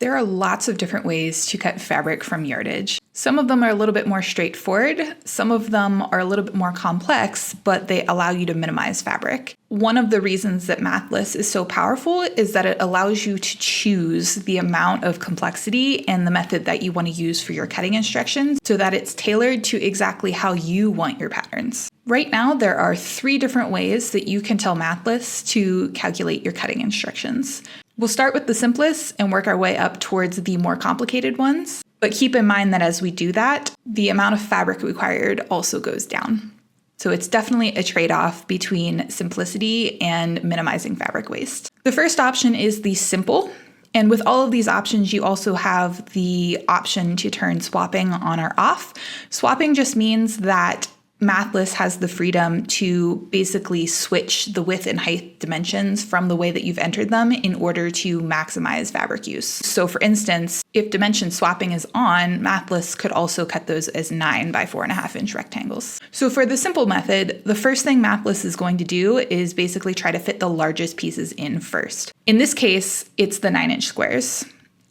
There are lots of different ways to cut fabric from yardage. Some of them are a little bit more straightforward. Some of them are a little bit more complex, but they allow you to minimize fabric. One of the reasons that Mathless is so powerful is that it allows you to choose the amount of complexity and the method that you want to use for your cutting instructions so that it's tailored to exactly how you want your patterns. Right now, there are 3 different ways that you can tell Mathless to calculate your cutting instructions. We'll start with the simplest and work our way up towards the more complicated ones. But keep in mind that as we do that, the amount of fabric required also goes down. So it's definitely a trade-off between simplicity and minimizing fabric waste. The first option is the simple. And with all of these options, you also have the option to turn swapping on or off. Swapping just means that Mathless has the freedom to basically switch the width and height dimensions from the way that you've entered them in order to maximize fabric use. So for instance, if dimension swapping is on, Mathless could also cut those as 9 by 4.5 inch rectangles. So for the simple method, the first thing Mathless is going to do is basically try to fit the largest pieces in first. In this case, it's the 9-inch squares.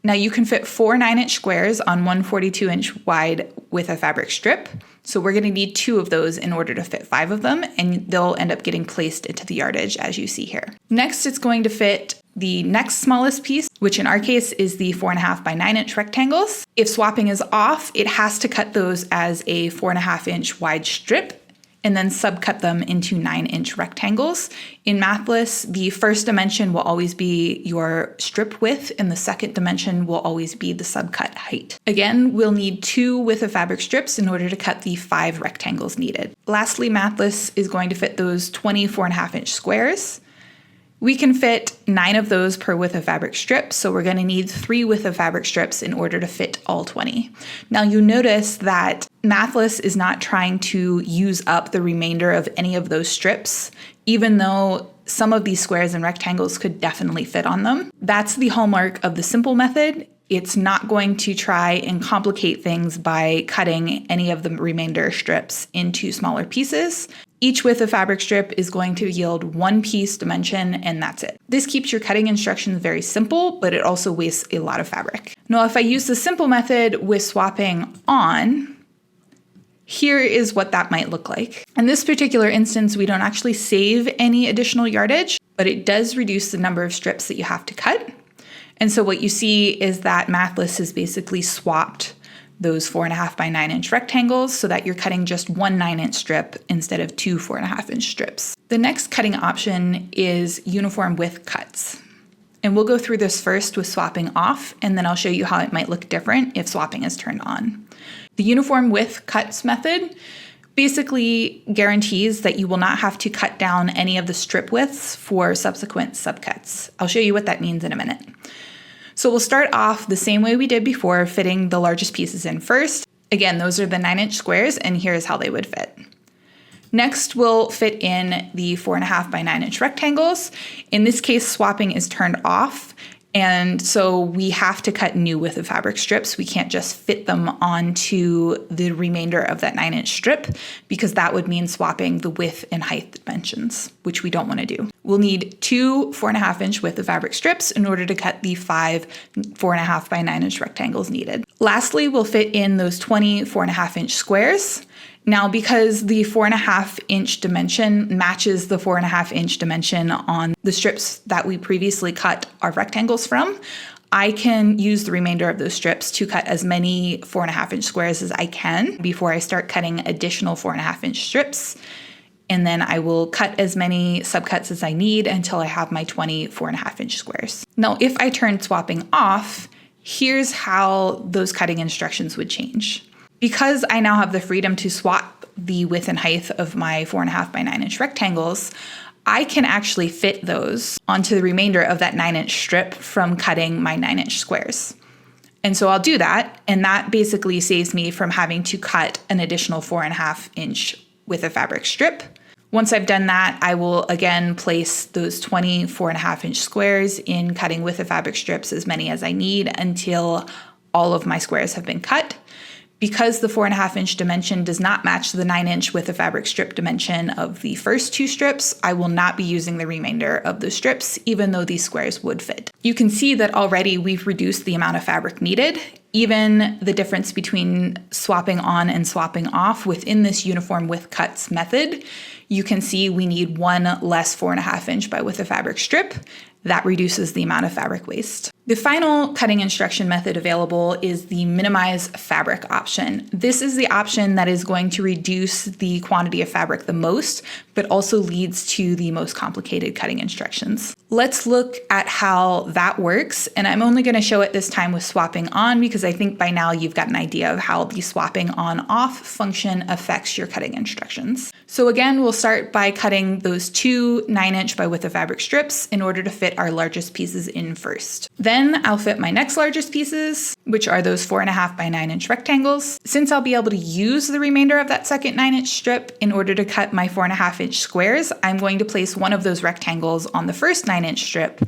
Now you can fit 4 9-inch squares on one 42-inch wide with a fabric strip. So we're going to need 2 of those in order to fit 5 of them, and they'll end up getting placed into the yardage as you see here. Next, it's going to fit the next smallest piece, which in our case is the 4.5 by 9-inch rectangles. If swapping is off, it has to cut those as a 4.5-inch wide strip and then subcut them into 9-inch rectangles. In Mathless, the first dimension will always be your strip width, and the second dimension will always be the subcut height. Again, we'll need 2 width of fabric strips in order to cut the 5 rectangles needed. Lastly, Mathless is going to fit those 20 4.5-inch squares. We can fit 9 of those per width of fabric strips, so we're going to need 3 width of fabric strips in order to fit all 20. Now you notice that Mathless is not trying to use up the remainder of any of those strips, even though some of these squares and rectangles could definitely fit on them. That's the hallmark of the simple method. It's not going to try and complicate things by cutting any of the remainder strips into smaller pieces. Each width of fabric strip is going to yield 1 piece dimension, and that's it. This keeps your cutting instructions very simple, but it also wastes a lot of fabric. Now, if I use the simple method with swapping on, here is what that might look like. In this particular instance, we don't actually save any additional yardage, but it does reduce the number of strips that you have to cut. And so what you see is that Mathless has basically swapped those 4.5 by 9-inch rectangles so that you're cutting just 1 9-inch strip instead of 2 4.5-inch strips. The next cutting option is uniform width cuts. And we'll go through this first with swapping off, and then I'll show you how it might look different if swapping is turned on. The uniform width cuts method basically guarantees that you will not have to cut down any of the strip widths for subsequent subcuts. I'll show you what that means in a minute. So we'll start off the same way we did before, fitting the largest pieces in first. Again, those are the 9-inch squares, and here's how they would fit. Next, we'll fit in the 4.5 by 9-inch rectangles. In this case, swapping is turned off, and so we have to cut new width of fabric strips. We can't just fit them onto the remainder of that 9-inch strip, because that would mean swapping the width and height dimensions, which we don't want to do. We'll need 2 4.5-inch width of fabric strips in order to cut the 5 4.5 by 9-inch rectangles needed. Lastly, we'll fit in those 20 4.5-inch squares. Now, because the 4.5-inch dimension matches the 4.5-inch dimension on the strips that we previously cut our rectangles from, I can use the remainder of those strips to cut as many 4.5-inch squares as I can before I start cutting additional 4.5-inch strips. And then I will cut as many subcuts as I need until I have my 20 4.5-inch squares. Now, if I turn swapping off, here's how those cutting instructions would change. Because I now have the freedom to swap the width and height of my 4.5 by 9-inch rectangles, I can actually fit those onto the remainder of that 9-inch strip from cutting my 9-inch squares. And so I'll do that, and that basically saves me from having to cut an additional 4.5-inch width of fabric strip. Once I've done that, I will again place those 20 4.5-inch squares in cutting width of fabric strips, as many as I need, until all of my squares have been cut. Because the 4.5 inch dimension does not match the 9 inch width of fabric strip dimension of the first 2 strips, I will not be using the remainder of the strips, even though these squares would fit. You can see that already we've reduced the amount of fabric needed. Even the difference between swapping on and swapping off within this uniform width cuts method, you can see we need 1 less 4.5 inch by width of fabric strip. That reduces the amount of fabric waste. The final cutting instruction method available is the minimize fabric option. This is the option that is going to reduce the quantity of fabric the most, but also leads to the most complicated cutting instructions. Let's look at how that works, and I'm only going to show it this time with swapping on because I think by now you've got an idea of how the swapping on-off function affects your cutting instructions. So again, we'll start by cutting those 2 9 inch by width of fabric strips in order to fit our largest pieces in first. Then I'll fit my next largest pieces, which are those 4.5 by 9 inch rectangles. Since I'll be able to use the remainder of that second 9 inch strip in order to cut my 4.5 inch squares, I'm going to place one of those rectangles on the first 9 inch strip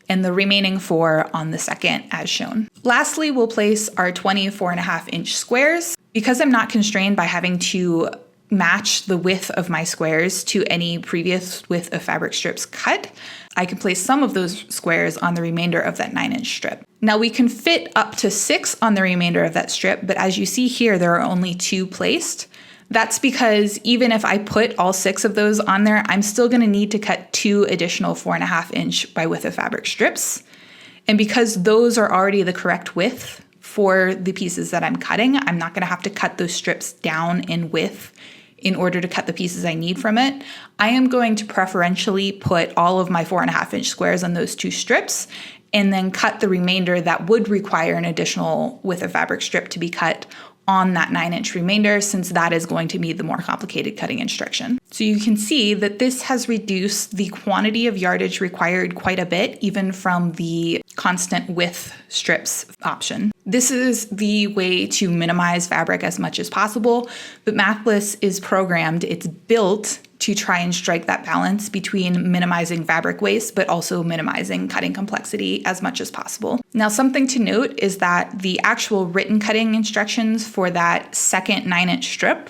and the remaining 4 on the second as shown. Lastly, we'll place our 24.5 inch squares. Because I'm not constrained by having to match the width of my squares to any previous width of fabric strips cut, I can place some of those squares on the remainder of that 9 inch strip. Now we can fit up to 6 on the remainder of that strip, but as you see here, there are only 2 placed. That's because even if I put all 6 of those on there, I'm still going to need to cut 2 additional 4.5 inch by width of fabric strips. And because those are already the correct width for the pieces that I'm cutting, I'm not going to have to cut those strips down in width in order to cut the pieces I need from it. I am going to preferentially put all of my 4.5 inch squares on those 2 strips and then cut the remainder that would require an additional width of fabric strip to be cut on that 9 inch remainder, since that is going to be the more complicated cutting instruction. So you can see that this has reduced the quantity of yardage required quite a bit, even from the constant width strips option. This is the way to minimize fabric as much as possible, but Mathless is programmed, it's built to try and strike that balance between minimizing fabric waste, but also minimizing cutting complexity as much as possible. Now, something to note is that the actual written cutting instructions for that second 9 inch strip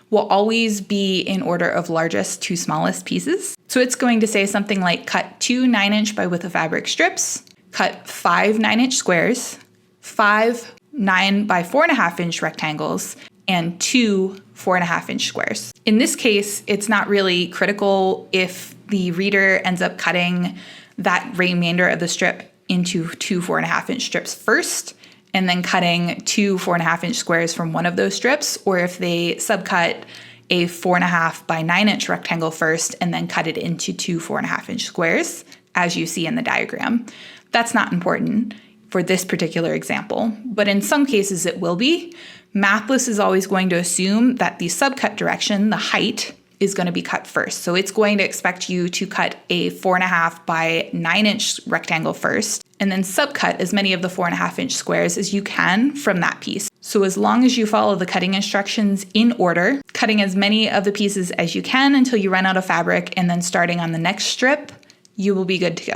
will always be in order of largest to smallest pieces. So it's going to say something like cut 2 9 inch by width of fabric strips, cut 5 9 inch squares, 5 9 by 4.5 inch rectangles, and 2 4.5 inch squares. In this case, it's not really critical if the reader ends up cutting that remainder of the strip into 2 4.5 inch strips first, and then cutting 2 4.5 inch squares from one of those strips, or if they subcut a 4.5 by 9 inch rectangle first and then cut it into 2 4.5 inch squares, as you see in the diagram. That's not important for this particular example, but in some cases it will be. Mathless is always going to assume that the subcut direction, the height, is going to be cut first. So it's going to expect you to cut a 4.5 by 9 inch rectangle first, and then subcut as many of the 4.5 inch squares as you can from that piece. So as long as you follow the cutting instructions in order, cutting as many of the pieces as you can until you run out of fabric, and then starting on the next strip, you will be good to go.